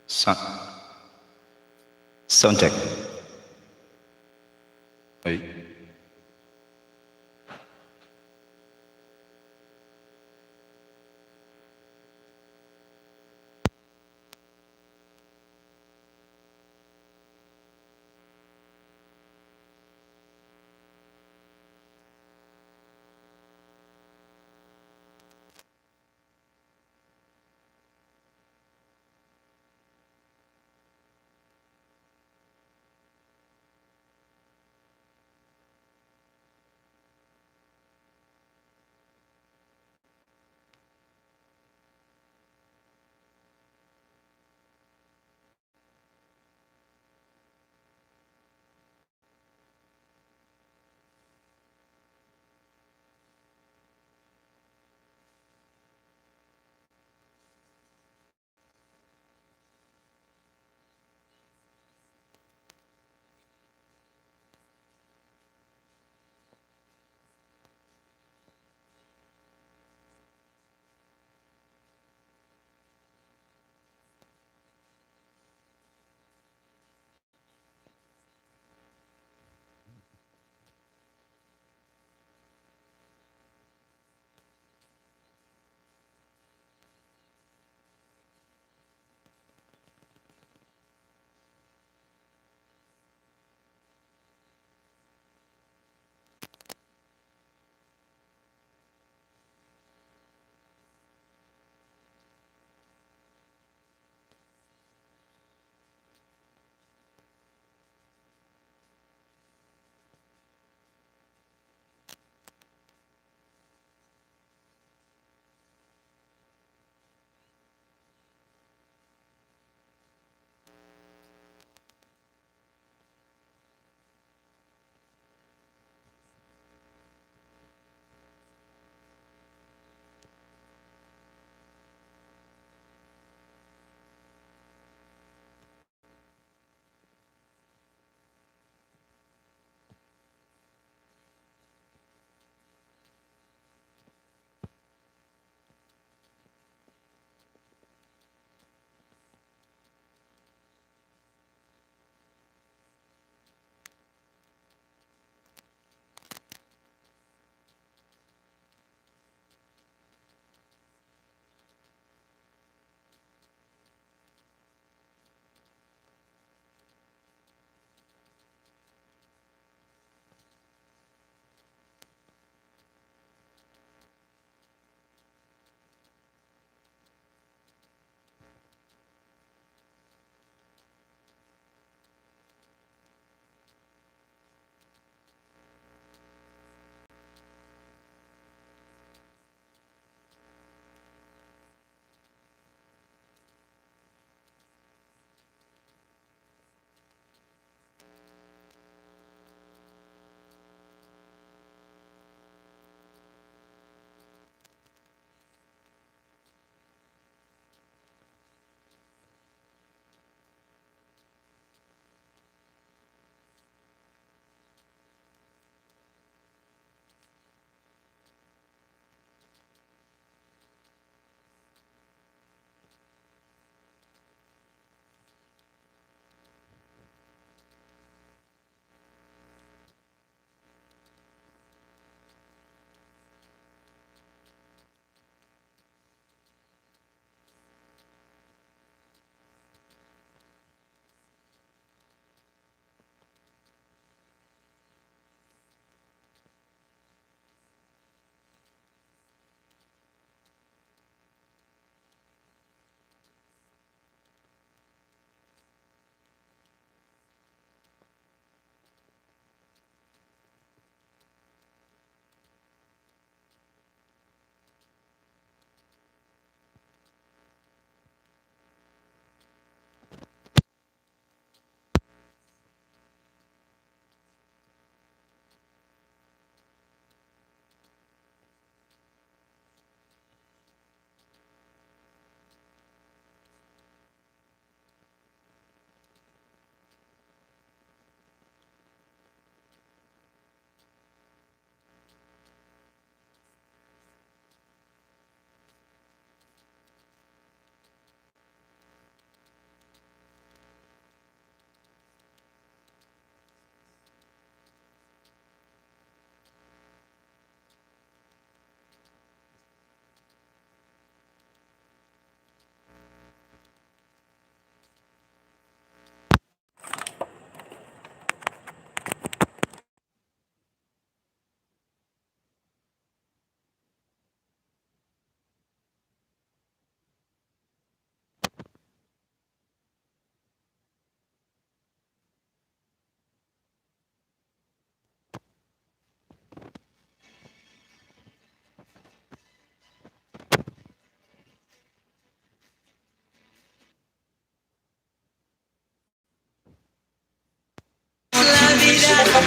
3、サウンドチェック。はい。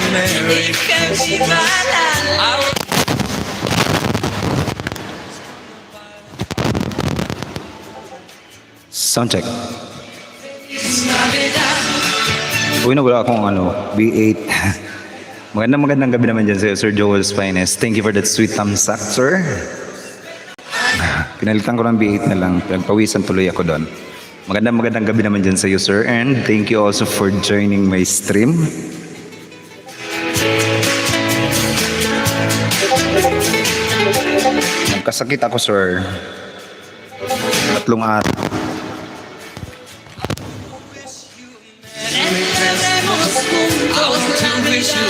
Merry Soundcheck. Uy, wala akong B8. Magandang gabi naman dyan sa Sir Joel's Finest. Thank you for that sweet thumbs up, sir. Pinalitan ko ng B8 na lang. Pinagpawisan tuloy ako doon. Magandang gabi naman dyan sa iyo, sir. And thank you also for joining my stream. Nagkasakit ako, sir. 3 araw. I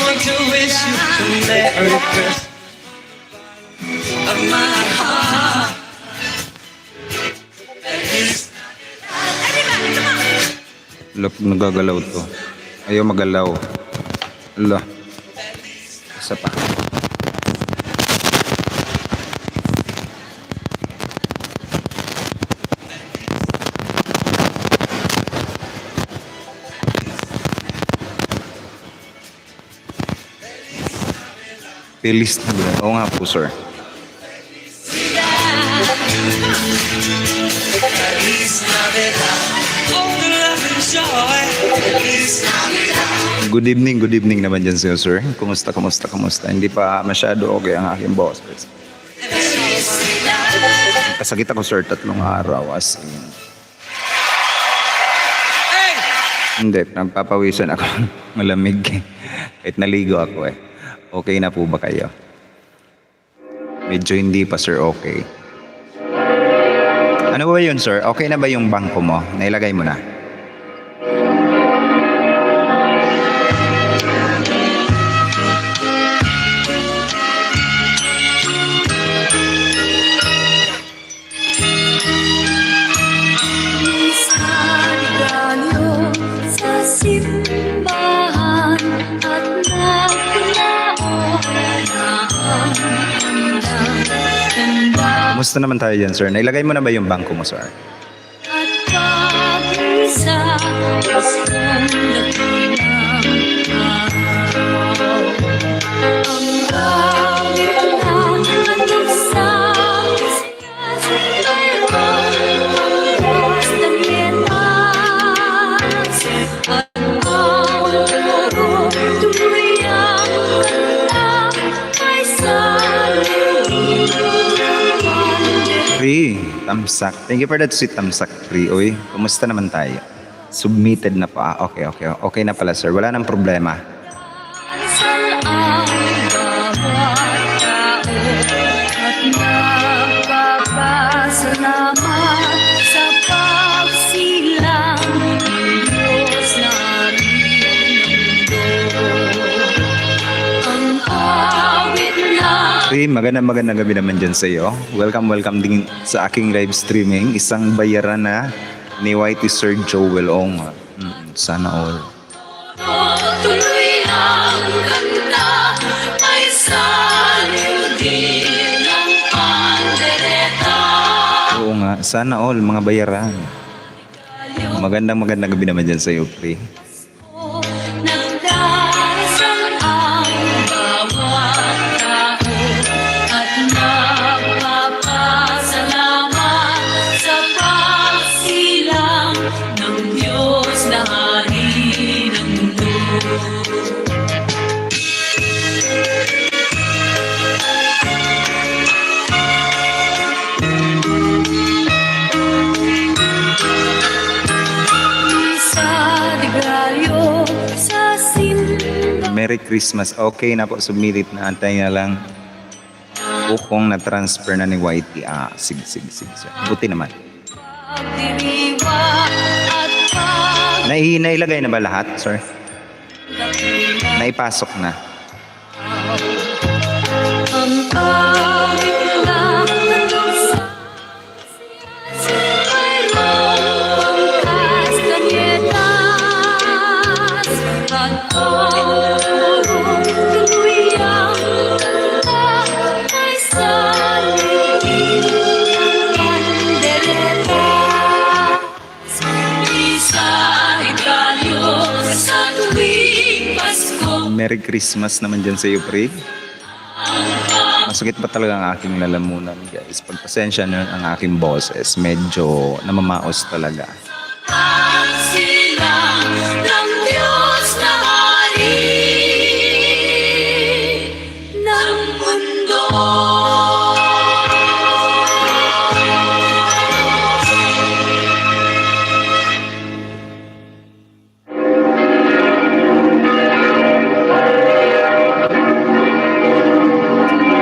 want to wish you a Merry Christmas of my heart. Look, nagagalaw to. Ayaw magalaw. Ala. Isa pa. Playlist na ba? Oo nga po, sir. Good evening naman dyan sa'yo, sir. Kumusta? Hindi pa masyado okay ang aking boss. Kasakit ako, sir, 3 araw. As in. Hindi, nagpapawisan ako. Malamig. Kahit naligo ako eh. Okay na po ba kayo? Medyo hindi pa, sir, okay. Ano ba yun, sir? Okay na ba yung bangko mo? Nailagay mo na? Kumusta naman tayo dyan, sir? Nailagay mo na ba yung bangko mo, sir? Tamsak. Thank you for that sweet tamsak, Pri. Uy, kumusta naman tayo? Submitted na pa. Okay. Okay na pala, sir. Wala nang problema. Hey, magandang gabi naman dyan sa iyo. Welcome din sa aking live streaming. Isang bayaran na ni Whitey Sir Joel Ong. Sana all. Oo nga, sana all mga bayaran. Magandang gabi naman dyan sa iyo, pre. Merry Christmas. Okay na po, submitted na. Antay na lang. Kung na-transfer na ni Whitey. Sige. Buti naman. Nailagay na ba lahat, sir? Naipasok na. Merry Christmas naman dyan sa iyo, pre. Masakit pa talaga ang aking lalamunan, guys. Pagpasensya nyo ang aking boses. Medyo namamaos talaga. Sila ng Diyos na hari ng mundo.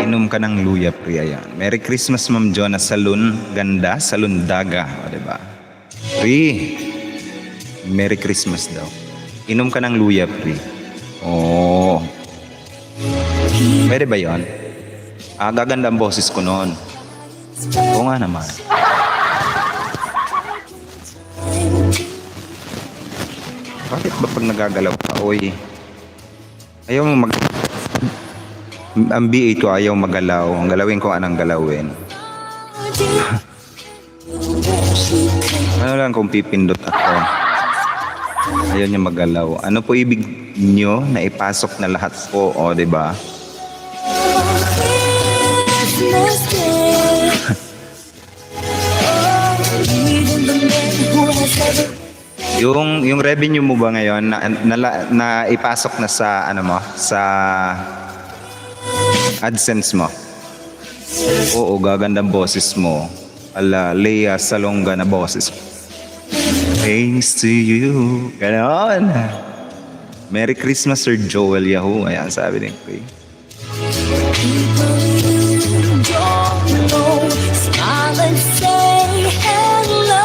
Inom ka ng luya, pre. Ayan. Merry Christmas, Ma'am Jonah. Salon ganda, salon daga. O, diba? Pre. Merry Christmas daw. Inom ka ng luya, pre. Oh. Pwede ba yun? Gaganda ang boses ko noon. Oo nga naman. Bakit ba pag nagagalaw ka? Oy. Ayaw mo mag... Ang B8 ko ayaw magalaw. Ang galawin ko anong galawin. Ano lang kung pipindot ako. Ayaw niya magalaw. Ano po ibig niyo na ipasok na lahat po? O, diba? Yung revenue mo ba ngayon na ipasok na sa ano mo sa AdSense mo? Oo, gagandang boses mo. Ala, Lea Salonga na boses. Thanks to you. Ganon. Merry Christmas, Sir Joel Yahoo. Ayan, sabi ni Queen. Smile and say hello.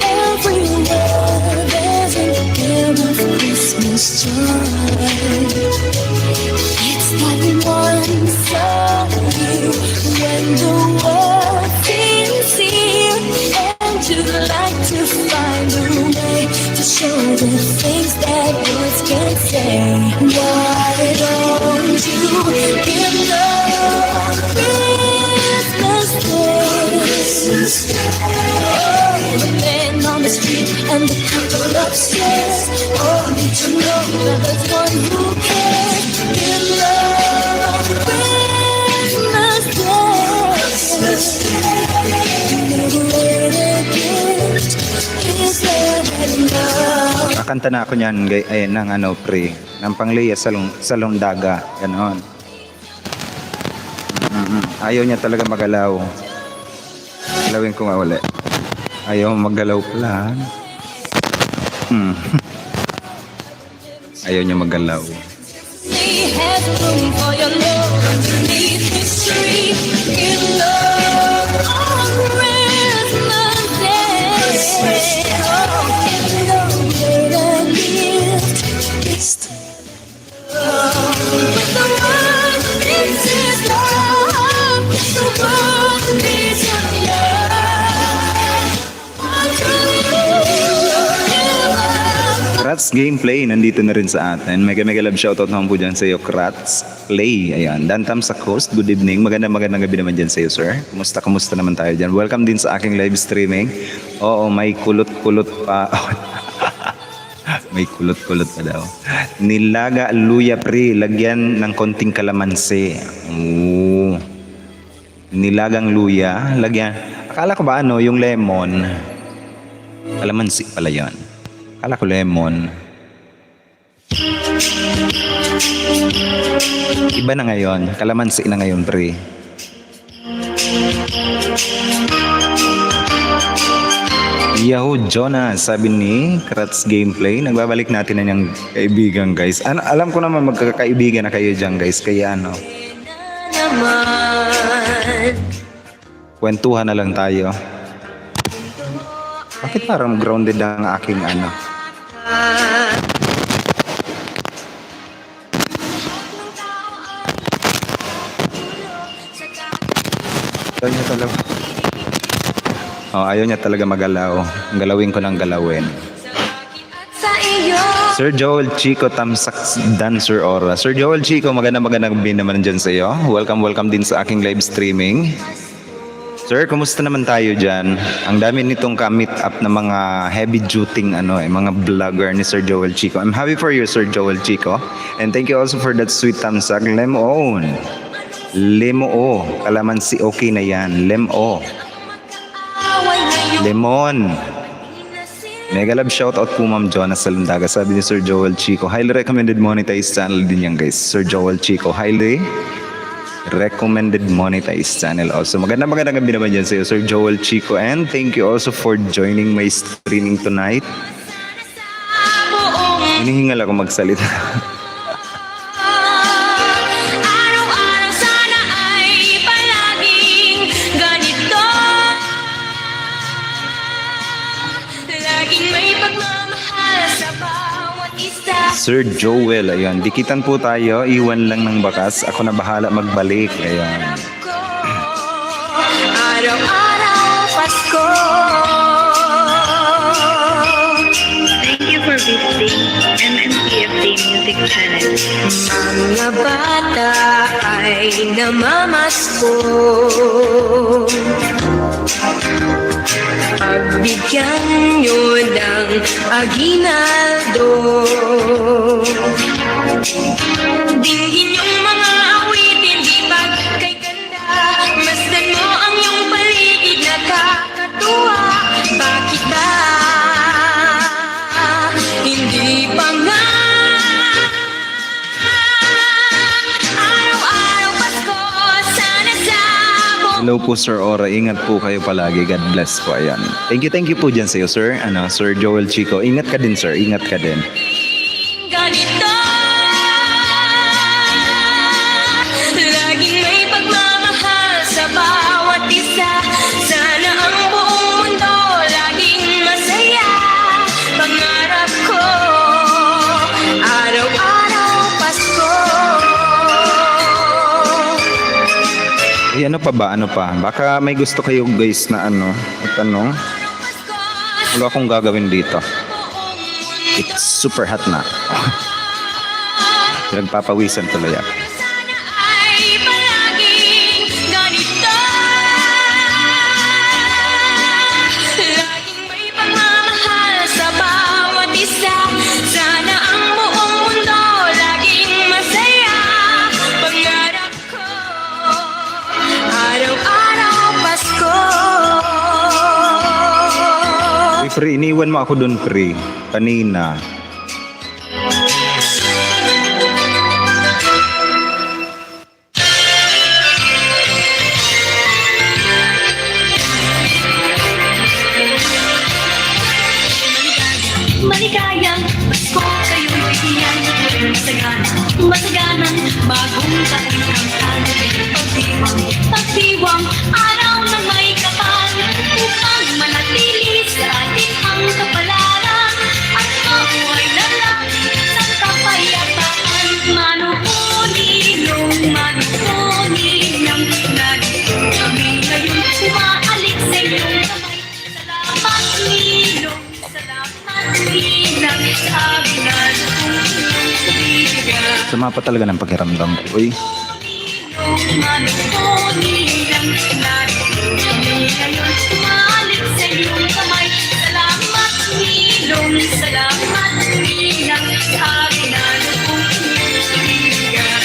Everywhere there's an air of Christmas joy. It's that one Sunday when the world feels here, and you'd like to find a way to show the things that words can't say. Why don't you give love Christmas Day? Oh, the man on the street and the couple upstairs. Oh, need to know that there's one who cares. Give love Christmas Day. Never a gift is there enough. Kakanta na ako niyan, ay, ng ano, pre. Ng pang-Lea Salong Daga. Ganon. Ayaw niya talaga magalaw. Galawin ko nga ulit. Ayaw magalaw pala. Ayaw niya magalaw. He has room for your love underneath his tree. Give love on Christmas Day. Oh, give love greater gift. It's love. But the world needs his love. The world needs your love. Krats Gameplay, nandito na rin sa atin. Mega love shoutout naman po dyan sa iyo, Krats Play. Ayan, Dantam sa Coast, good evening. Magandang gabi naman dyan sa iyo, sir. Kumusta naman tayo dyan? Welcome din sa aking live streaming. Oo, may kulot-kulot pa. May kulot-kulot pa daw. Nilaga luya, pre. Lagyan ng konting kalamansi. Oo. Nilagang luya. Lagyan. Akala ko ba ano, yung lemon. Kalamansi pala yan. Akala ko lemon. Iba na ngayon. Kalamansi na ngayon, pre. Yahoo Jonas, sabi ni Krats Gameplay. Nagbabalik natin na niyang kaibigan, guys. Alam ko naman magkakaibigan na kayo dyan, guys. Kaya ano, kwentuhan na lang tayo. Bakit parang grounded ang aking ano? Ayaw niya talaga magalaw. Ang galawin ko ng galawin. Sir Joel Chico Tamsak Dancer Aura. Sir Joel Chico, magandang gabi naman dyan sa iyo. Welcome din sa aking live streaming. Sir, kumusta naman tayo dyan? Ang dami nitong ka-meet up na mga heavy duty mga vlogger ni Sir Joel Chico. I'm happy for you, Sir Joel Chico. And thank you also for that sweet thumbs up. Lemon. Lemo. Kalamansi okay na yan. Lemo. Lemon. Mega love shoutout po Ma'am Jonas Salundaga. Sabi ni Sir Joel Chico, highly recommended monetized channel din yan guys. Sir Joel Chico, highly recommended monetized channel also. Magandang gabi naman dyan sa iyo, Sir Joel Chico. And thank you also for joining my streaming tonight. Hinihingal ako magsalita. Araw-araw sana ay palaging ganito. Laging may pagmamahal sa bawat isa. Sir Joel, ayan. Dikitan po tayo. Iwan lang ng bakas. Ako na bahala magbalik. Ayan. Araw-araw Pasko. Thank you for visiting MMPFD Music Channel. Mga bata ay namamasko. Pagbigyan nyo ng aginaldo. Dinggin yung mga awitin, di pag kay ganda. Masdan mo ang iyong paligid, nakakatuwa. Bakit ba hindi pa nga? Araw-araw Pasko, sana sa Hello po Sir Ora. Ingat po kayo palagi. God bless po. Ayan. Thank you po dyan sa iyo, Sir. Sir Joel Chico. Ingat ka din, Sir. Ingat ka din. ganito. Laging may pagmamahal sa bawat isa. Sana ang buong mundo laging masaya. Pangarap ko, araw-araw Pasko. Ano pa ba? Ano pa? Baka may gusto kayo guys na itanong. Wala akong gagawin dito. It's super hot na. Nagpapawisan tuloy ako. Sana ay palaging ganito. Laging may pagmamahal sa bawat isa. Sana ang buong mundo laging masaya. Pangarap ko, araw-araw Pasko. Pre, iniwan mo ako dun, pre. Kanina. Maligayang Pasko kayo'y bigyan. Masaganang bagong taon ang pagdiwang araw na may kapal upang manatili sa atin ang kapalaran at mabuhay na lang sa kapayapaan. Manukuninong narito kami ngayon umaalit sa iyong kamay. Salamat Ninong, salamat Ninang, sabi na kung bibigyan. Sama pa talaga ng pakiramdam ko. Uy. Manukuninang narito kami ngayon umaalit sa iyong kamay. Salamat Ninong, salamat Ninang, sabi na kung bibigyan.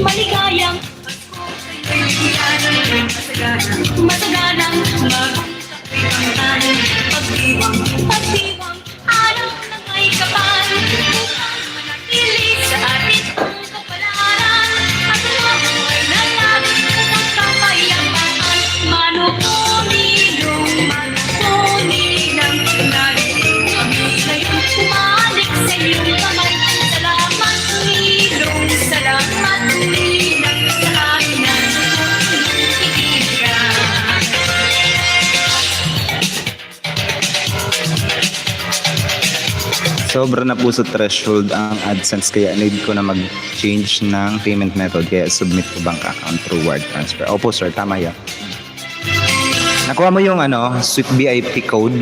Maligayang Pasko kayo'y bigyan. Masaganang magpapagpapang pagdiwang araw na may kapal upang manatili sa atin ang kapalaran at mabuhay na lang sa kapayapaan. Manukuninong narito kami ngayon umalik sa iyong kamay. Salamat Ninong, salamat Ninang, sa amin na ibigay. Sobra na po sa threshold ang AdSense kaya need ko na mag-change ng payment method kaya submit ko bank account through wire transfer. Opo sir, tama yan. Nakuha mo yung Sweet VIP code.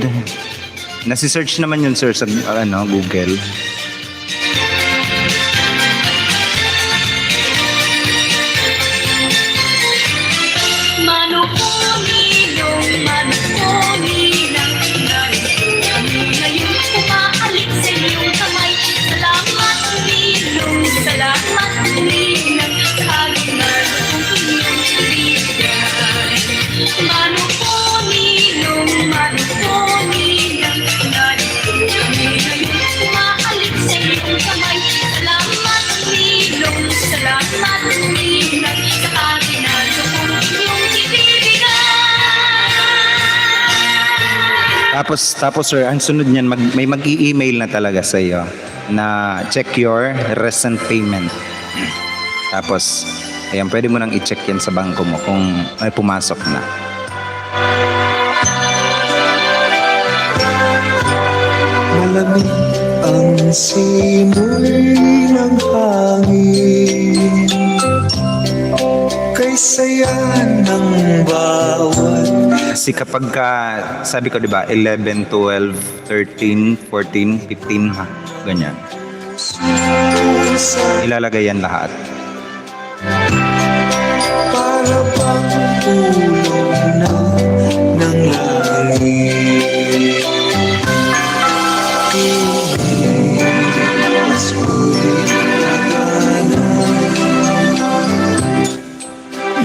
Nasi-search naman yun sir sa Google. Tapos sir, ang sunod niyan, may mag-i-email na talaga sa iyo na check your recent payment. Tapos, ayan, pwede mo nang i-check yan sa bangko mo kung may pumasok na. Malamig ang simoy ng hangin, kay saya ng bawat Kasi kapag sabi ko 'di ba, 11, 12, 13, 14, 15 ha, ganyan. susa. Ilalagay yan lahat. Para bang tulog na ng langit. Mas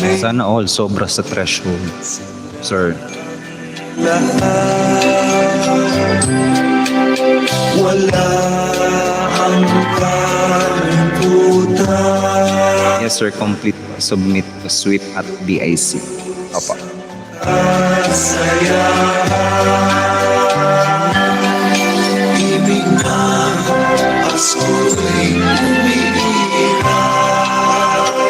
may Sana all sobra sa threshold, sir. lahat, wala ang kalungkutan. Yes sir, complete. Submit to sweep at BIC. Opo. Ibig na Pasko'y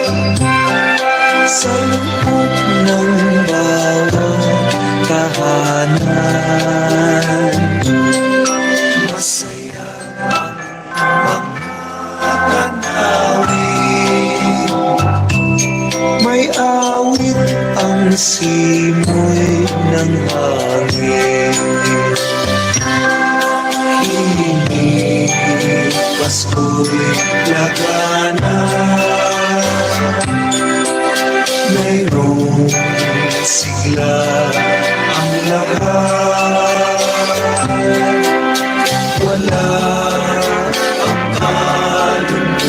umiiyak sa loob ng bawat tahanan. Masaya ang mga tanawin, may awit ang simoy ng hangin. Hiling Pasko'y laganap, mayroong sigla ang lahat. Wala ang kalungkutan,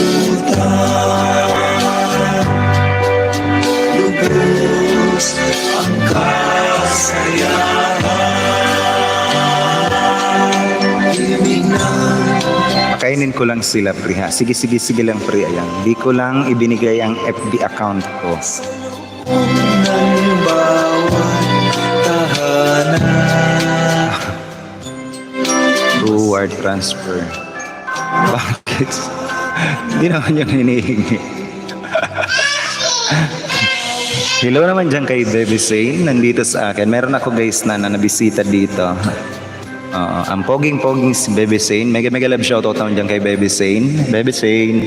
lubos ang kasayahan. Ibig na Pakainin ko lang sila, pre, ha? Sige lang, pre. Ayan. Di ko lang ibinigay ang FB account ko. ng bawat tahanan. Through wire transfer. Bakit? Hindi naman yung hinihingi. Hello naman dyan kay Baby Zane. Nandito sa akin. Meron ako guys na nabisita dito. Ang poging-poging si Baby Zane. Mega love shoutout naman dyan kay Baby Zane. Baby Zane,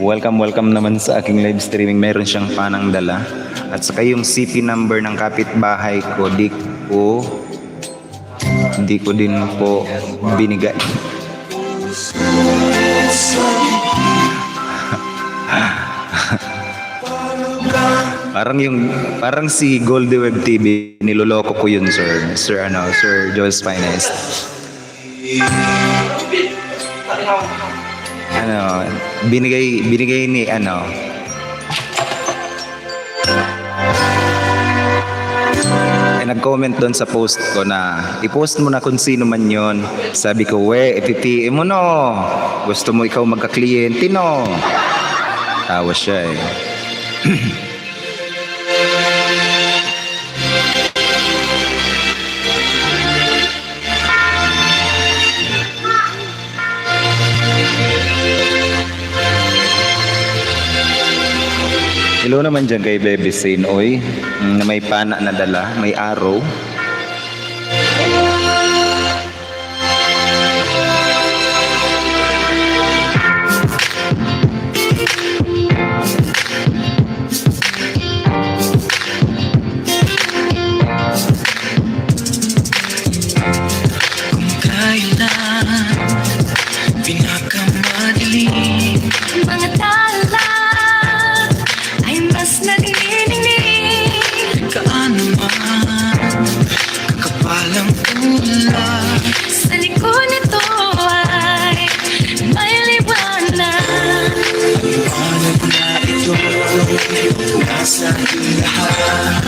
welcome naman sa aking live streaming. Meron siyang panang dala. At saka yung CP number ng kapitbahay ko, hindi ko din po binigay. Parang si Goldie Web TV, niloloko ko yun, sir. Sir Joel's Finest. Binigay ni nag-comment doon sa post ko na i-post mo na kung sino man yon. Sabi ko, ipipiin mo no. Gusto mo ikaw magka-kliyente no. Tawa siya eh. Hello naman dyan kay Baby Zane, oy, na may pana na dala, may arrow. Kung kailan pinakamadilim, Mga tala ay mas naglilinig. kaano man kakapalang ulan. Sa likod nito ay may liwanag. Liwanag na ito nasa lahat.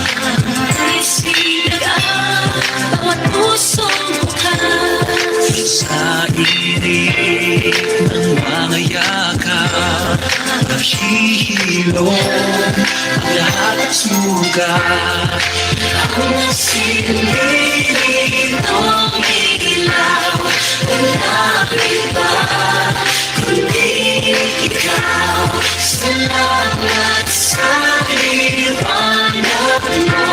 Ay sinagaan bawat pusong bukas. Sa irig ng mga yakap, naghihilom ang lahat ng sugat. Ako na si Lady iba kundi ikaw. Salamat sa liwanag mo.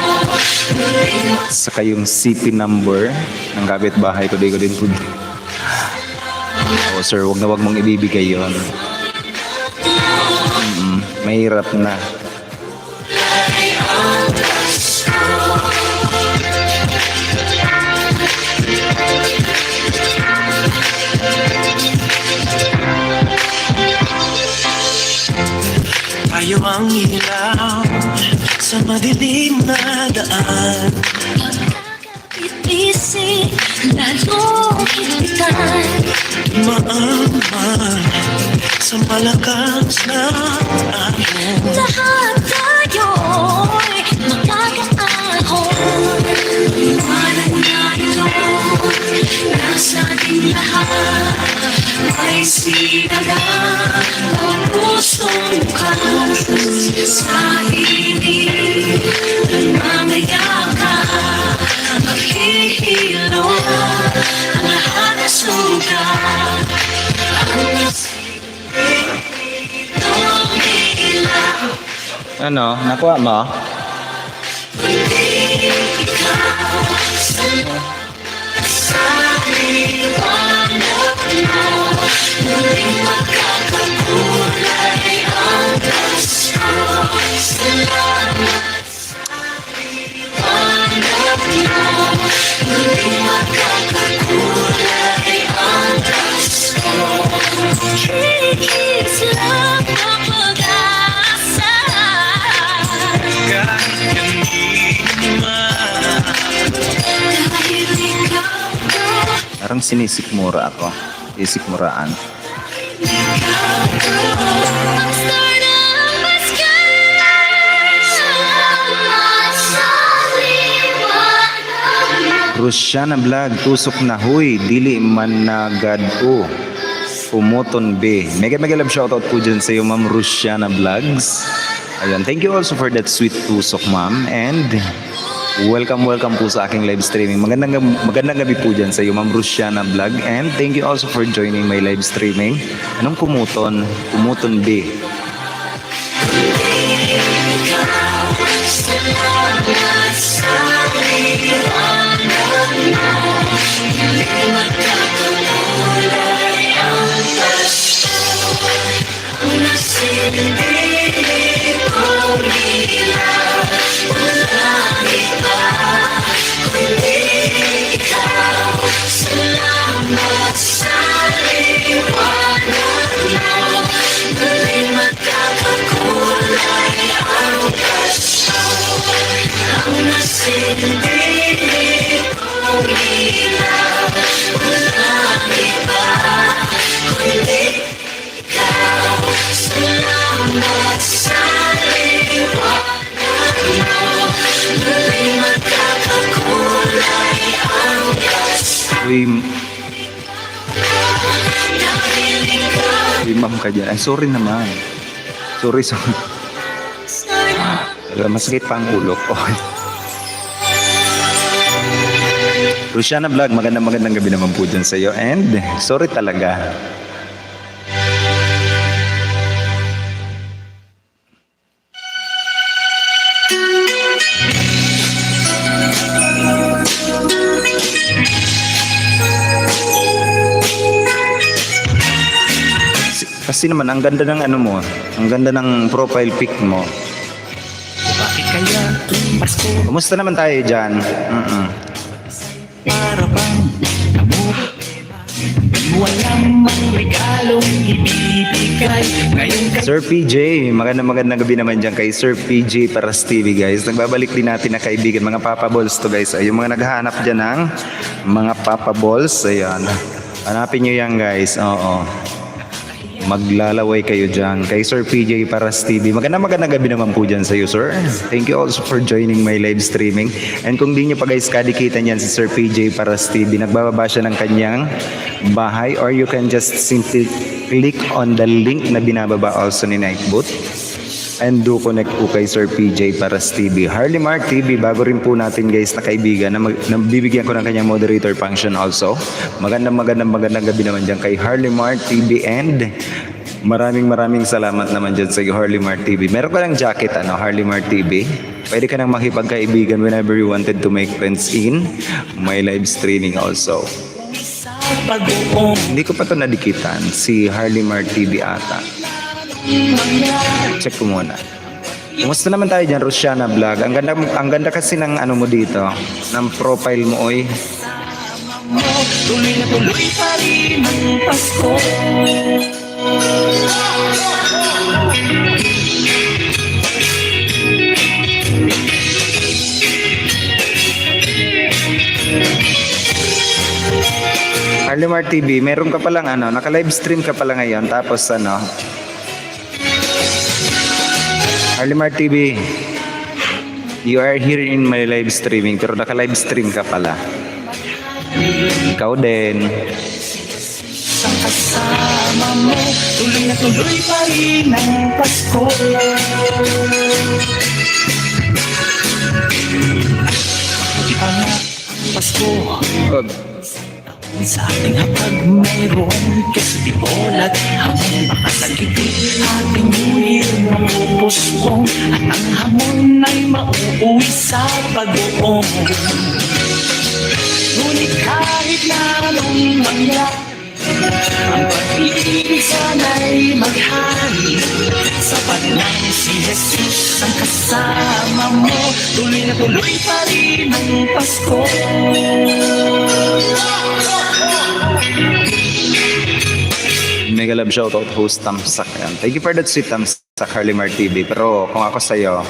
Muling Saka yung CP number ng kapitbahay ko, di ko din po. Oh, sir, wag na wag mong ibibigay yon. Mahirap na. Tayo ang ilaw sa madilim na daan. pagkakapit-isip, lalong higpitan. Maaman sa malakas na alon. Lahat tayo'y magkakaahon. Iwanan na ito, nasa ating lahat. May sinaga ang pusong bukas. Sa init ng mga yaka, maghihilo ang lahat na sugat. Ang nasitong ilaw. Ano, nakuha mo? Sa liwanag mo, muling magkakakulay ang Pasko. Salamat sa liwanag mo, muling magkakakulay ang Pasko. Higit lang ang pag-asa. Kahit kanina Dahil ikaw ko, Parang sinisikmura ako. Sisikmuraan. ang star ng Pasko. Salamat sa liwanag mo. Rusyana Vlog, tusok na huy, dili man nagad-o. Pumoton be. Mega love shoutout po dyan sa iyo, Ma'am Rusyana Vlogs. Ayun, thank you also for that sweet tusok, ma'am. And welcome po sa aking live streaming. Magandang gabi po dyan sa iyo, Ma'am Rusyana Vlog. And thank you also for joining my live streaming. Anong pumuton? Pumuton be. Salamat sa liwanag mo, muling magkakakulay ang Pasko. Ang nasilbi kong ilaw, walang iba kundi ikaw. Salamat sa liwanag mo, muling magkakakulay ang Pasko. Ang nasilbi kong ilaw, walang iba kundi ikaw. Salamat sa liwanag mo, muling magkakakulay ang Pasko. Uy, Dahil ikaw uy, ma'am ka dyan. Ay, sorry naman. Sorry. star ng Masakit pa ang ulo ko. Rusyana Vlog, magandang gabi naman po dyan sa iyo. And sorry talaga. Kasi naman, ang ganda ng ano mo, ang ganda ng profile pic mo. bakit kaya tuwing Pasko Kumusta naman tayo dyan? para bang namumot? Walang mang regalong ibibigay ngayon ka Sir PJ, magandang gabi naman dyan kay Sir PJ Paras TV, guys. Nagbabalik din natin na kaibigan, mga Papa Balls to, guys. Ay, yung mga naghahanap dyan ng mga Papa Balls, ayan. Hanapin nyo yan, guys. Oo. Maglalaway kayo dyan kay Sir PJ Paras TV. Magandang gabi naman po dyan sa iyo, sir. Thank you also for joining my live streaming. And kung di nyo pa, guys, kadikita niyan si Sir PJ Paras TV, nagbababa siya ng kanyang bahay, or you can just simply click on the link na binababa also ni Nightbot. And do connect po kay Sir PJ Paras TV. Harley Mark TV, bago rin po natin guys na kaibigan na, na bibigyan ko ng kanyang moderator function also. Magandang gabi naman dyan kay Harley Mark TV, and maraming salamat naman dyan sa Harley Mark TV. Meron ka ng jacket, Harley Mark TV. Pwede ka nang makipagkaibigan whenever you wanted to make friends in my live streaming also. Hindi ko pa to nadikitan, si Harley Mark TV ata. Check ko muna. Kumusta naman tayo dyan, Rosiana Vlog? Ang ganda kasi ng mo dito, ng profile mo, oy. Tuloy na tuloy pa rin ang Pasko. Harley Mark TV, meron ka palang naka-live stream ka pala ngayon, tapos Harley Mark TV, you are here in my live streaming, pero naka-live stream ka pala. Ikaw din. Ang kasama mo, tuloy na tuloy pa rin ang Pasko. Di pa nga Pasko, sa ating hapag mayroon kasi olat hamon baka sagipin ating mulir mapupuspong at ang hamon ay mauuwi sa pag-uong. Ngunit kahit na anong mangyari, ang pag-ibig sana'y maghari. Sapat lang si Jesus ang kasama mo, tuloy na tuloy pa rin ang Pasko. Mega love shoutout host Tamsak. Thank you for that sweet Tamsak, Harley Mark TV. Pero kung ako sa'yo,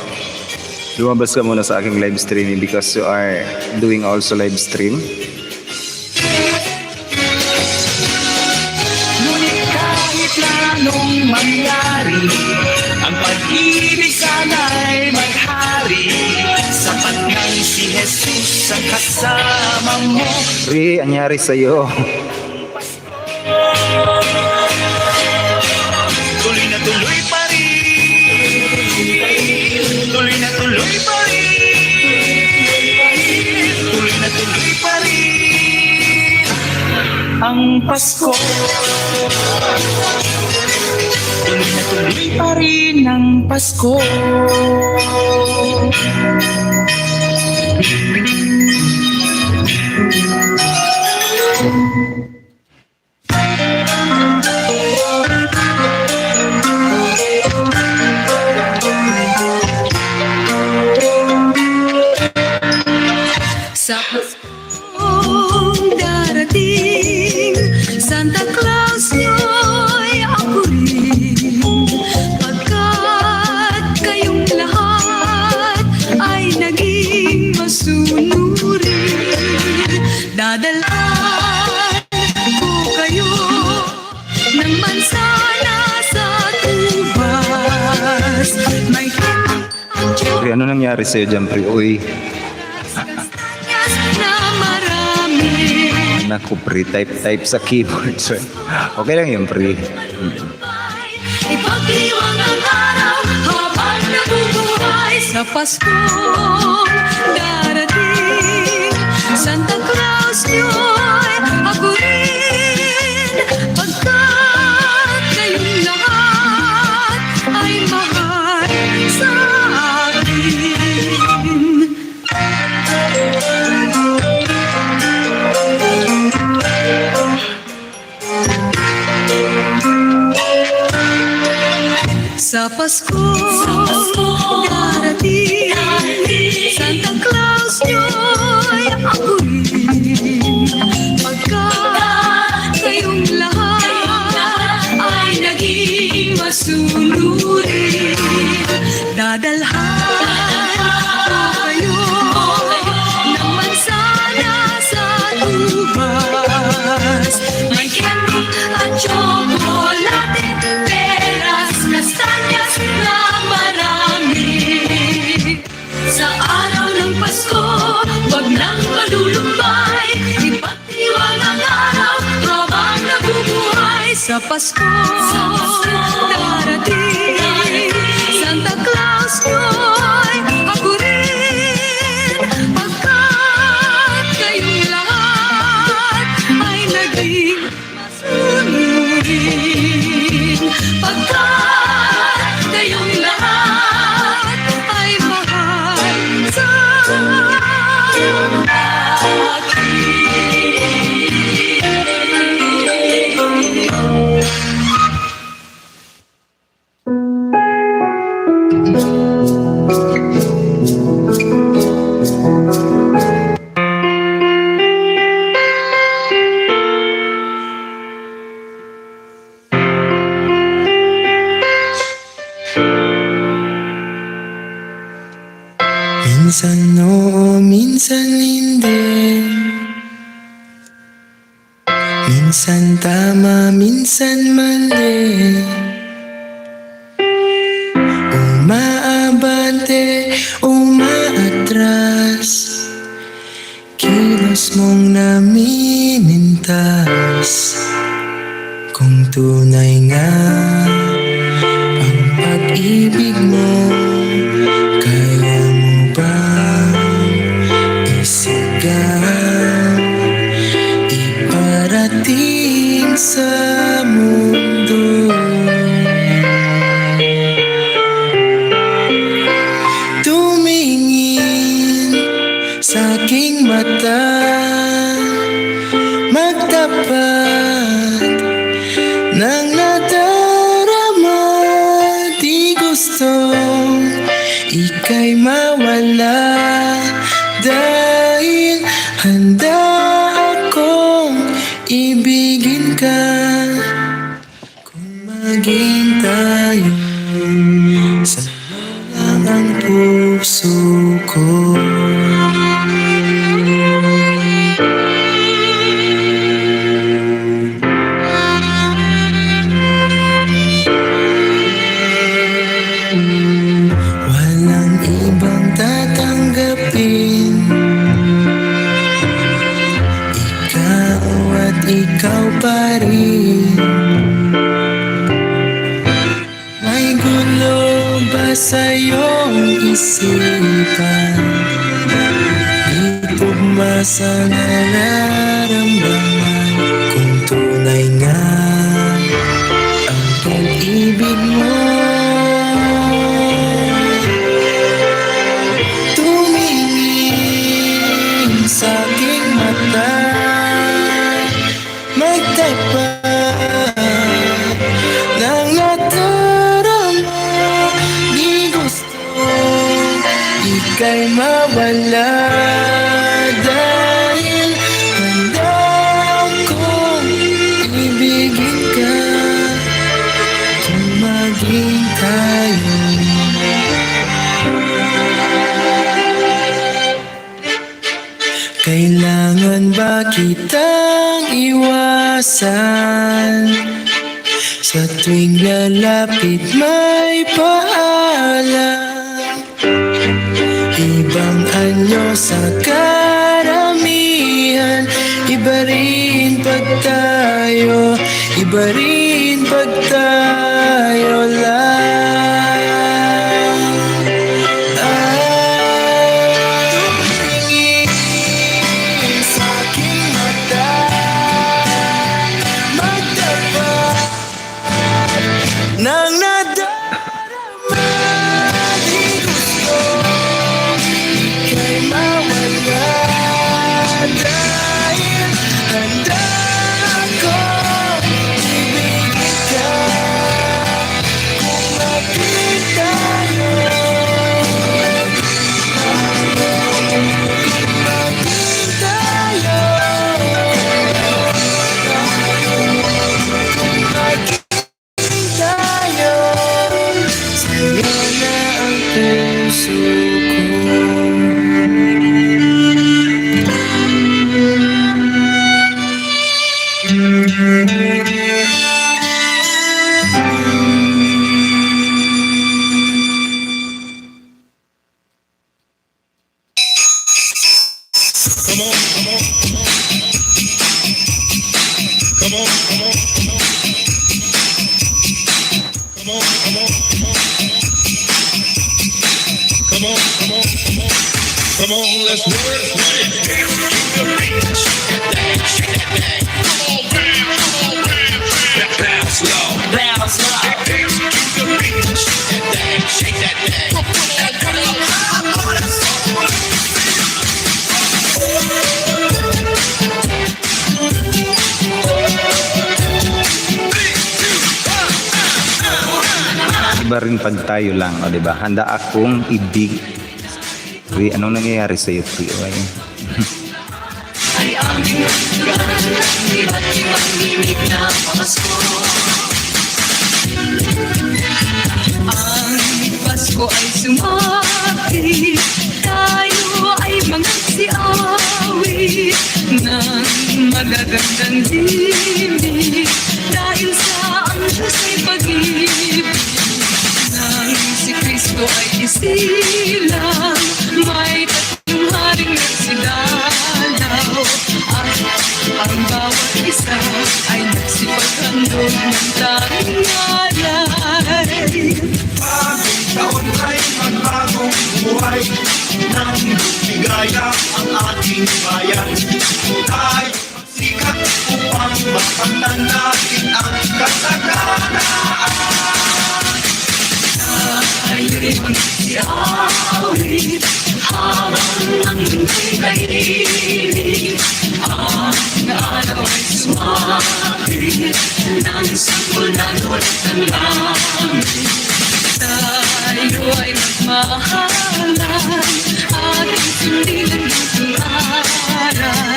lumabas ka muna sa aking live streaming because you are doing also live stream. Ngunit kahit na anong mangyari, ang pag-ibig sana'y maghari. Sapat lang si Jesus ang kasama mo. Pri, anyari sa'yo? Tuloy na tuloy pa rin. Tuloy na tuloy pa rin. Tuloy na tuloy pa rin ang Pasko. Tuloy na tuloy pa rin ang Pasko. Sa Paskong darating, Santa Claus nyo'y ako rin. Pagkat kayong lahat ay naging masunurin, dadalhan ko kayo ng mansana sa tubas. May Pri, ano nangyari sa'yo dyan, Pri? Uy, na marami. naku, Pri, type sa keyboard. So, okay lang yun, Pri. Ipagdiwang ang araw habang nabubuhay sa Paskong darating. Santa Claus nyo'y ako rin. Pagkat kayong lahat ay mahal sa akin. Sa Pasko darating, Santa Claus nyo'y ako rin. Pagkat kayong lahat ay naging masunurin, dadalhan ko kayo ng mansana sa tubas. May candy at chocolate, peras, kastanyas na marami. Sa araw ng Pasko, wag nang malulumbay. Ipagdiwang ang araw habang nabubuhay. Sa Pasko darating, Santa Claus nyo'y ako rin, pagkat kayong lahat ay naging masunurin. Pagkat kayong lahat ay mahal sa akin. Minsan oo, minsan hindi. Minsan tama, minsan mali. Umaabante, umaatras. Kilos mong namimintas. Kung tunay nga ang pag-ibig mo, kaya mo bang isigaw, iparating sa mundo? Tumingin sa aking mata, magtapat ng nadarama. Di gustong ika'y mawala, dahil handa akong ibigin ka. Kung maging tayo, sa'yo lang ang puso ko. Walang ibang tatanggapin, ikaw at ikaw pa rin. May gulo ba sa iyong isipan? Di tugma sa nararamdaman. Kung tunay nga ang pag-ibig mo, tumingin sa aking mata, magtapat ng nadarama. Di gusto ika'y mawala, dahil handa akong ibigin ka. Kung maging tayo, kailangan ba kitang iwasan? Sa tuwing lalapit may paalam, ibang anyo sa karamihan. Iba rin pag tayo, iba rin pag tayo lang. Tumingin sa aking mata, magtapat ng nadarama. Di gusto ika'y mawala, dahil handa akong ibigin ka. let's do it. Bounce low. Bounce low. Shake that thing. Iba rin pag tayo lang, o diba? Handa akong ibig. Uy, anong nangyayari sa iyo, Pri? Uy. Ay aming hanggang iba't ibang limit na Pasko. Ang Pasko ay sumapit, tayo ay magsiawit ng magagandang himig dahil sa ang Diyos ay pag-ibig. Nang si Kristo ay isilang, may tatlong haring nagsidalaw, at ang bawat isa ay nagsipaghandog ng tanging alay. Bagong taon ay magbagong buhay, nang ligaya ang ating bayan. Tayo magsikap upang mapagtan natin ang kasaganan. Tayo'y magsiawit habang ang mundo'y kahilig. Ang araw ay sumapit ng sanggol na ulit ng langit. Tayo ay magmahalan, ating sundin ang iyong aral.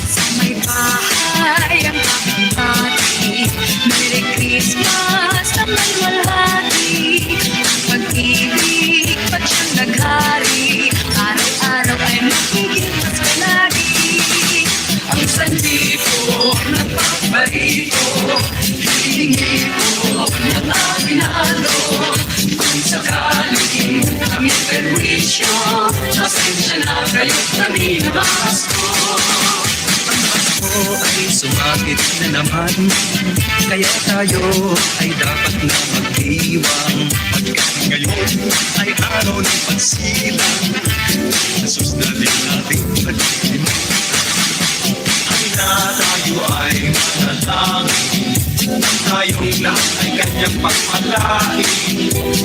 Sa may bahay ang aking pati, Merry Christmas ang nagwalhati. Ang pag-ibig ba't siyang naghari, araw-araw ay magiging mas malagi. Ang sandipo ng pagbarito, hihingi ko ng aminado. Kung sakaling kami perwisyo, pasensya na kayo't kami na Pasko. Ang Pasko ay sumapit na naman, kaya tayo ay dapat na magdiwang. Pagkat ngayon ay araw ng pagsilang, nasusdalin natin pag-ibig. Na tayo ay manalangin, nang tayong lahat ay kanyang pagpalain.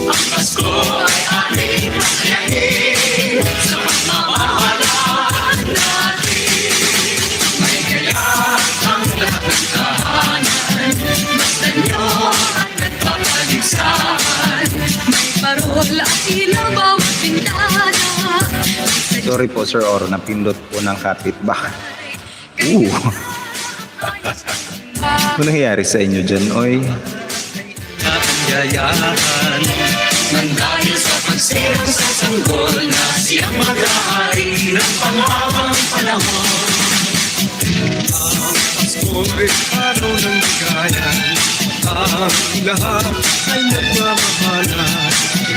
Ang Pasko ay ating masayahin, sa pagmamahalan natin. May kaya't ang lahat ng tahanan, basta nyo at nagpapaligsahan. May parol at ilaw bawat bintana. Sorry po, Sir Oro, napindot po ng kapitbahay. Ano nangyayari sa inyo dyan, oy? Napanyayahan Nang dahil sa pagsirang sa sanggol na siyang mag-aari ng panghabang panahon. ang Pasko ay araw ng ligaya, ang lahat ay nagmamahalan.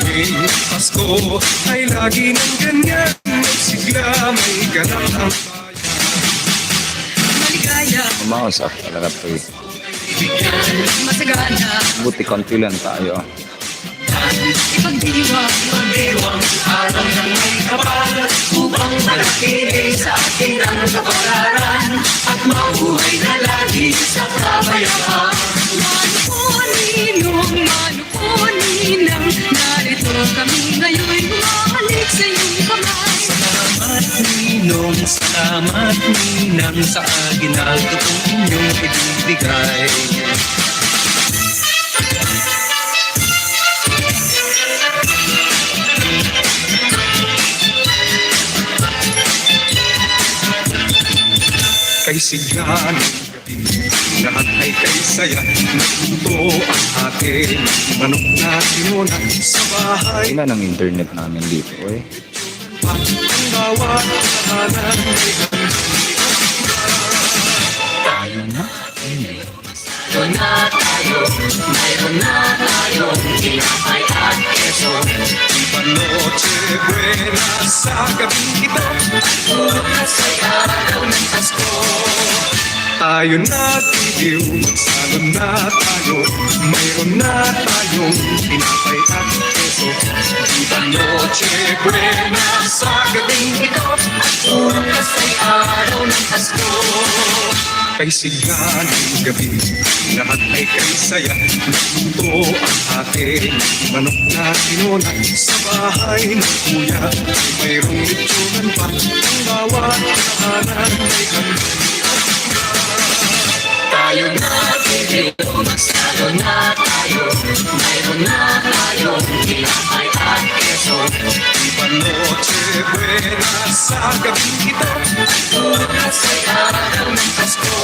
Ngayong Pasko ay lagi ng ganyan, magsigla may ganap ang Maligaya, Umausap talaga po eh. masagana, Buti konti lang tayo. ipagdiwang, Diwang araw ng may kapal, upang manatili sa atin ang kapalaran, at mabuhay na lagi sa kabayaran. Mano ko ninang, narito kami ngayon, bumalik sa iyong kamay. Salamat Ninong, salamat Ninang sa aginaldo kong inyong ibibigay. Kay sigla ng gabi, lahat ay kay saya. Nagluto ang atin, manok na tinuna sa bahay. Ilan ang internet namin dito, eh? Ang bawat tahanan ay Tayo na. Mayroon na tayo, mayroon na tayong tinapay at keso. Panoche buena sa gabing ito. Bukas ay araw ng Pasko. Tayo nagtitiw, magsalo na tayo. Mayroon na tayong tinapay at keso. Viva Noche Buena sa gabing ito. At bukas ay araw ng Pasko. Kay sigla ng gabi, lahat ay kay saya. Luto ang ating manok na tinona. Sa bahay ng kuya, mayroong litsunan pa. Ang bawat tahanan ay handa. Tayo na, bibilo, magsalo na tayo. Mayroon na tayo, tinapay at keso. Viva Noche Buena sa gabing ito. Bukas ay araw ng Pasko.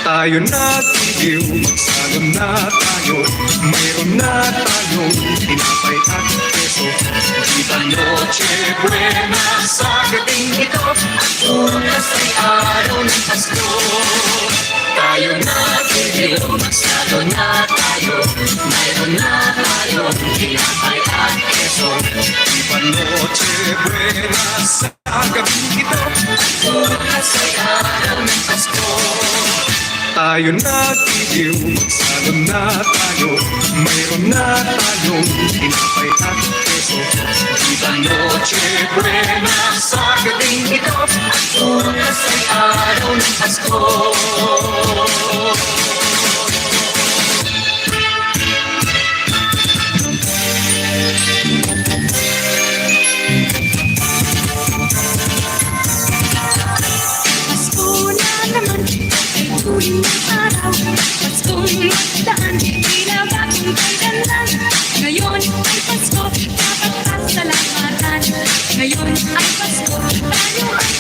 Tayo nagtitiw, magsalo na tayo. Mayroon na tayong tinapay at keso. Viva Noche Buena sa gabing ito. Bukas ay araw ng Pasko. Tayo na, bibilo, magsalo na tayo. Mayroon na tayo, tinapay at keso. Viva Noche Buena sa gabing ito. Bukas ay araw ng Pasko. Tayo nagtitiw, magsalo na tayo. Mayroon na tayong tinapay at keso. Viva Noche Buena sa gabing ito. Bukas ay araw ng Pasko. Pasko na naman, ay tuwing ng araw. Paskong magdaan, tila bagong kailanlan. Ngayon ay Pasko, dapat pasalamatan. Ngayon ay Pasko, tayo ay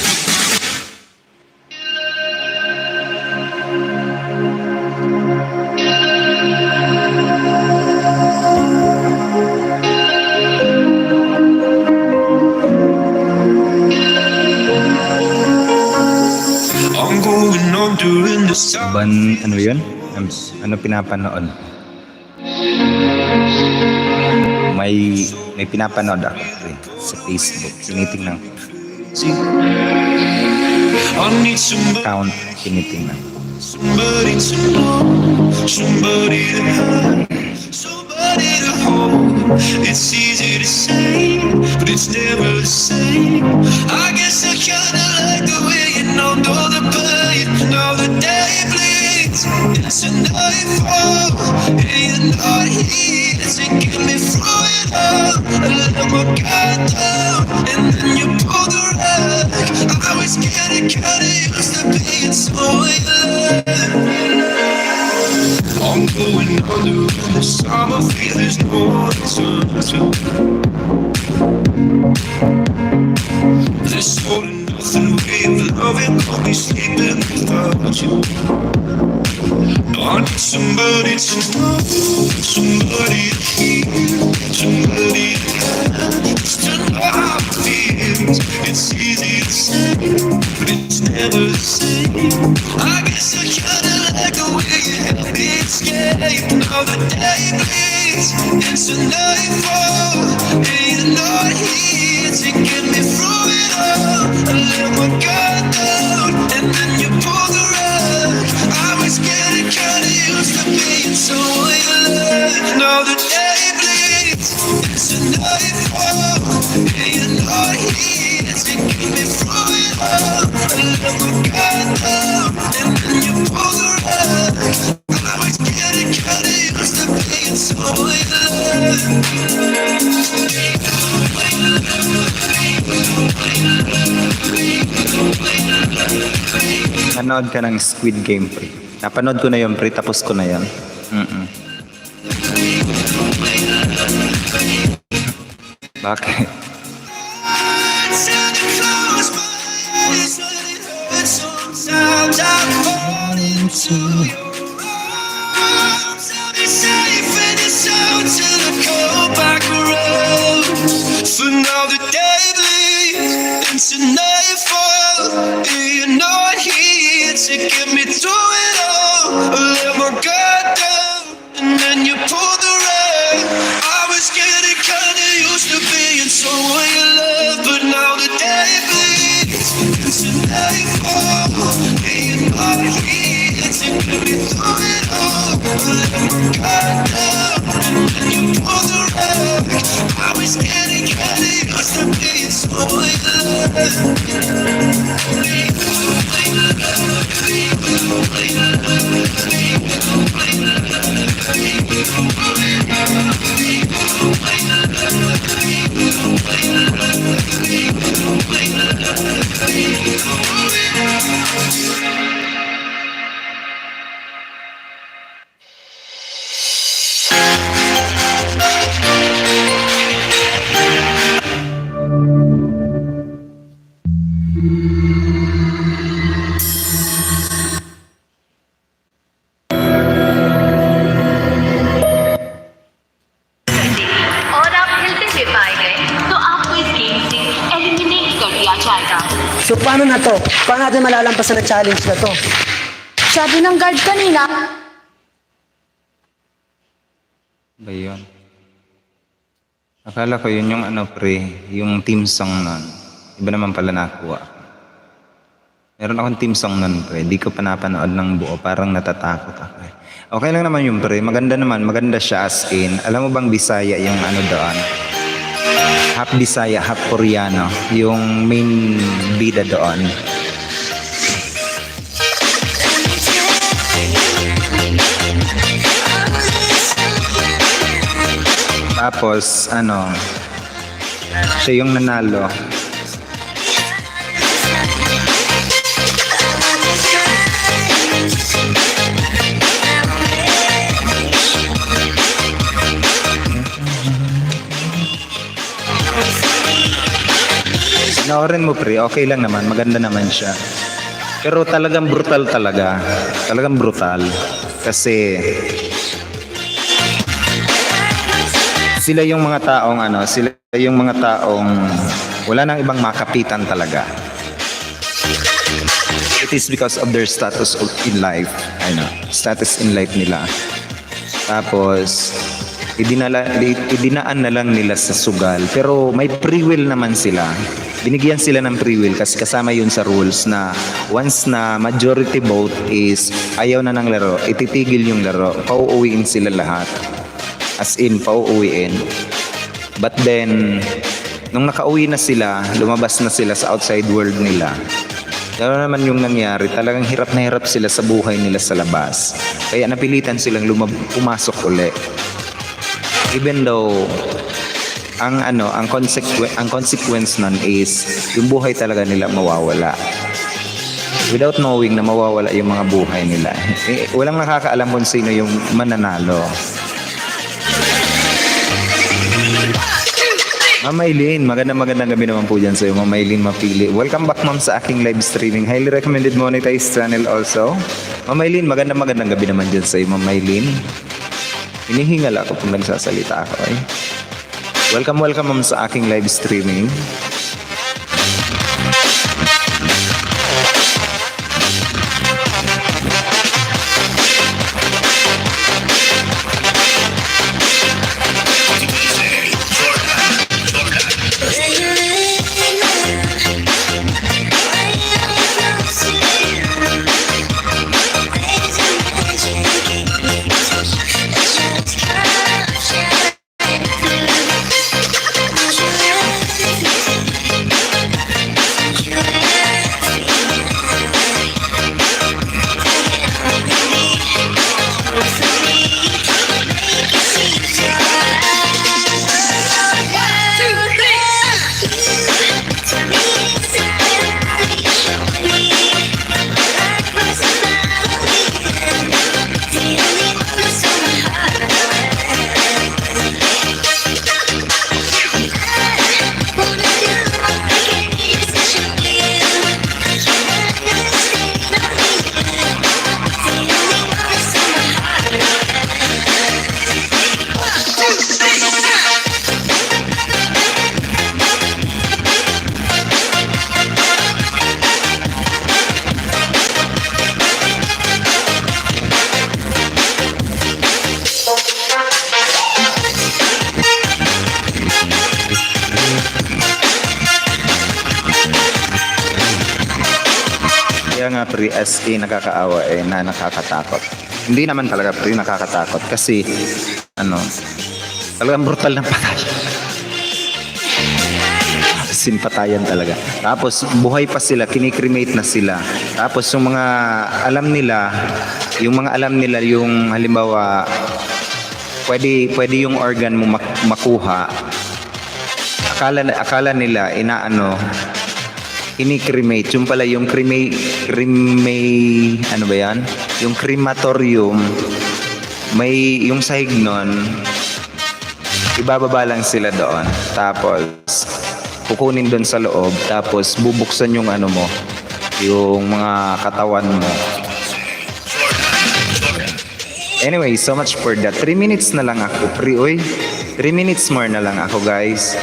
I'm going on during the summer. Ano yun? Ano pinapanood? May pinapanood ako sa Facebook. Tinitingnan ko. I need somebody, Account, tinitingnan. somebody to know, somebody to have, somebody to hold. It's easy to say, but it's never the same. I guess I kinda like the way you know the pain. Now the day bleeds into nightfall, and you're not here to get me through it all. I let my guard down, and then you pull the rug. I was getting kinda used to being so in love. I'm going under the summer feel there's no one to. This whole nothing way of loving, I'll be sleeping without you. I need somebody to know, somebody to hear, somebody to have, just to know how it feels. It's easy to say, but it's never the same. I guess I kinda like the way you help me escape. Now the day bleeds into nightfall, and you're not here to get me through it all. I let my guard down, and then you pull the rug. I was getting kinda used to being so in love. Now the day bleeds into nightfall, and you're not here to get me through it all. I let my guard down, and then you pull the rug. I was getting kinda used to being so in love. Nanood ka ng Squid Game, pre. Napanood ko na yun, pre. Tapos ko na yan. Bakit? Sometimes I fall into your arms. I'll be safe in your soul till I come back around. For now the day bleeds into nightfall, and you're not here to get me through it all. I let my guard down, and then you pull the rug. I was getting kinda used to being someone you love, but now the day bleeds into nightfall, and you're not here और आप हिलते हुए पाए गए तो आपको इस गेम से एलिमिनेट कर दिया जाएगा। So paano na to? Paano natin malalampasan ang challenge na to? Sabi ng guard kanina, Ba yun? Akala ko yun yung ano pre, yung team song nun. Iba naman pala nakuha. Meron akong team song nun pre, di ko pa napanood ng buo, parang natatakot ako eh. Okay lang naman yung pre, maganda naman, maganda siya as in. Alam mo bang Bisaya yung ano doon? Half Bisaya, half Koreano, yung main bida doon. Tapos, ano, siya yung nanalo. Panoorin mo pre, okay lang naman, maganda naman siya. Pero talagang brutal talaga. Talagang brutal. Kasi sila yung mga taong ano, sila yung mga taong wala nang ibang makapitan talaga. It is because of their status in life. Ano, status in life nila. Tapos idinaan na lang nila sa sugal. Pero may free will naman sila. Binigyan sila ng free will kasi kasama yun sa rules na once na majority vote is ayaw na ng laro, ititigil yung laro, pauuwiin sila lahat. As in, pauuwiin. But then, nung nakauwi na sila, lumabas na sila sa outside world nila. Gano'n naman yung nangyari, talagang hirap na hirap sila sa buhay nila sa labas. Kaya napilitan silang pumasok uli. Even though ang consequence nun is yung buhay talaga nila mawawala. Without knowing na mawawala yung mga buhay nila. Walang nakakaalam kung sino yung mananalo. Ma'am Maylin, magandang gabi naman po dyan sa'yo. Ma'am Maylin Mapili. Welcome back ma'am sa aking live streaming. Highly recommended monetized channel also. Ma'am Maylin, magandang gabi naman dyan sa'yo. Ma'am Maylin. Hinihingal ako kung nagsasalita ako eh. Welcome ma'am sa aking live streaming. Kaya nga pre, as in nakakaawa eh, na nakakatakot. Hindi naman talaga pre, nakakatakot kasi ano, talagang brutal ng patay. Sinpatayan talaga. Tapos buhay pa sila, kinikremate na sila. Tapos yung mga alam nila, yung halimbawa pwede yung organ mo makuha. Akala nila kinikremate. Yung pala yung ano ba yan? Yung crematorium, may yung sahig nun, ibababa lang sila doon. Tapos kukunin doon sa loob, tapos bubuksan yung ano mo, yung mga katawan mo. Anyway, so much for that. 3 minutes na lang ako, pre. Uy, 3 minutes more na lang ako, guys.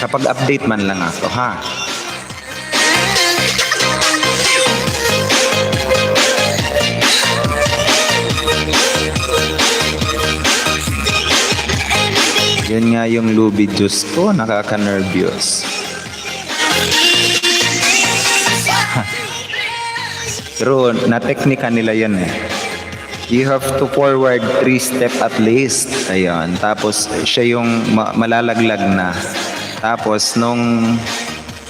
Kapag update man lang ako, ha? Yun nga yung Luby juice ko, nakaka-nervyos. Pero na-teknika nila yan eh. You have to forward 3 step at least. Ayan. Tapos siya yung malalaglag na. Tapos nung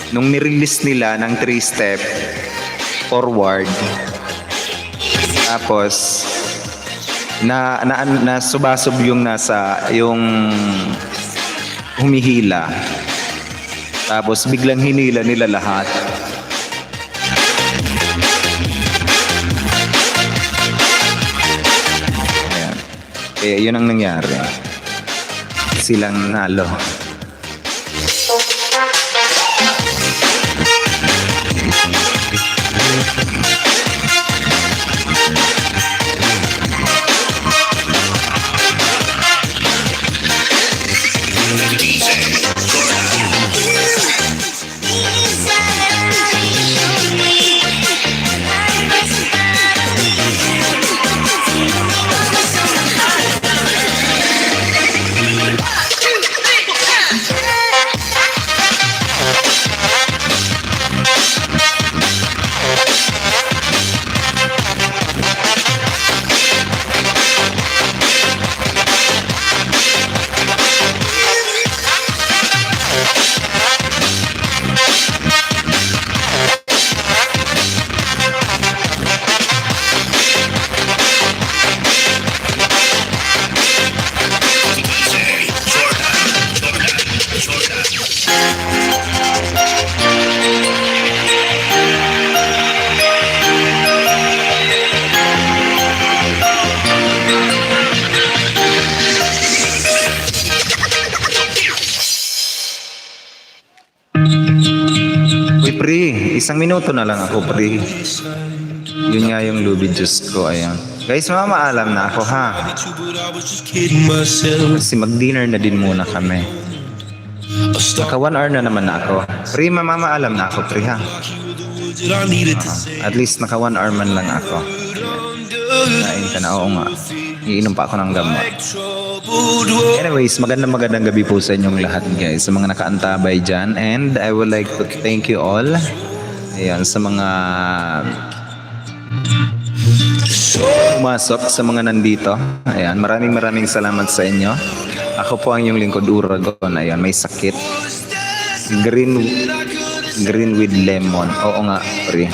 nirelease nila ng 3 step forward, tapos na subasob yung yung humihila. Tapos biglang hinila nila lahat. Ayan. Kaya yun ang nangyari. Silang nalo. Pre, 1 minuto na lang ako, pre. Yun nga yung Luby juice ko, ayan. Guys, mamaalam na ako, ha? Kasi mag-dinner na din muna kami. Naka 1 hour na naman na ako. Pre, mamaalam na ako, pre, ha? At least naka 1 hour man lang ako. Kain ka na, oo nga. Iinom pa ako ng gamot. Anyways, magandang gabi po sa inyong lahat, guys, sa mga nakaantabay dyan. And I would like to thank you all. Ayan, sa mga pumasok, sa mga nandito. Ayan, maraming salamat sa inyo. Ako po ang inyong lingkod, Uragon. Ayan, may sakit. Green with lemon. Oo nga, pre.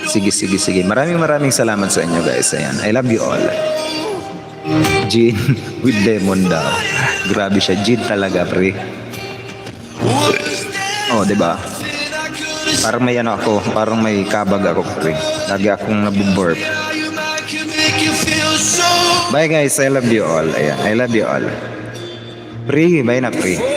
Sige. Maraming salamat sa inyo, guys. Ayan, I love you all. Gin with lemon daw. Grabe siya, gin talaga, pre. Oh, 'di ba? Parang may ako, parang may kabag ako, pre. Lagi akong nabuburp. Bye, guys. I love you all. Ayan, I love you all. Pre, bye na, pre.